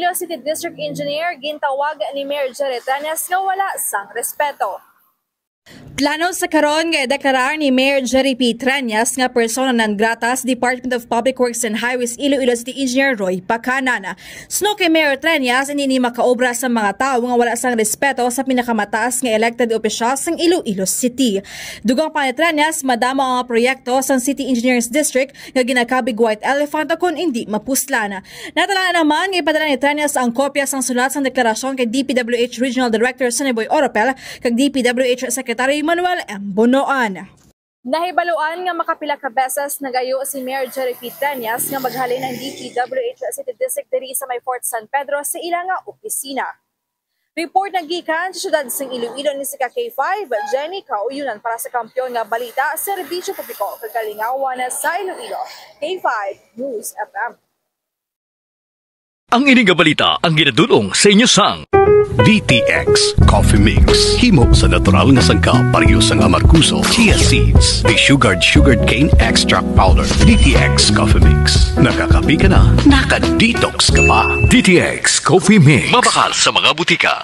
Iloilo City District Engineer gintawag ni Mayor Treñas nga wala sang respeto. Plano sa karon nga ideklara ni Mayor Treñas nga persona non grata sa Department of Public Works and Highways Iloilo City Engineer Roy Pacanan. Sno kay Mayor Treñas hindi ni makaobra sa mga tao nga wala sang respeto sa pinakamataas nga elected officials sang Iloilo City. Dugang pa ni Treñas madamo ang proyekto sang City Engineers District nga ginakabig white elephant akon hindi mapuslan. Natala naman nga ipadala ni Treñas ang kopya sang sulat sang deklarasyon kay Dpwh Regional Director Saniboy Oropel kag Dpwh Secretary Manuel M. Bonoan. Nahibaluan nga makapila ka beses nagayo si Mayor Treñas nga maghalin ang Dpwh City District diri sa may Fort San Pedro sa ilang opisina. Report na gikan sa syudad sang Iloilo ni si K5, Jenny Kauyunan para sa kampiyon nga balita, serbisyo publiko kagalingawan sa Iloilo. K5 News FM. Ang ining balita ang ginadulong sa inyo sang DTX Coffee Mix. Himo sa natural nga sangka pareho sang amarkuso, chia seeds, sugared cane extract powder. DTX Coffee Mix. Nakakapi ka na, naka-detox ka pa. DTX Coffee Mix. Mabakal sa mga butika.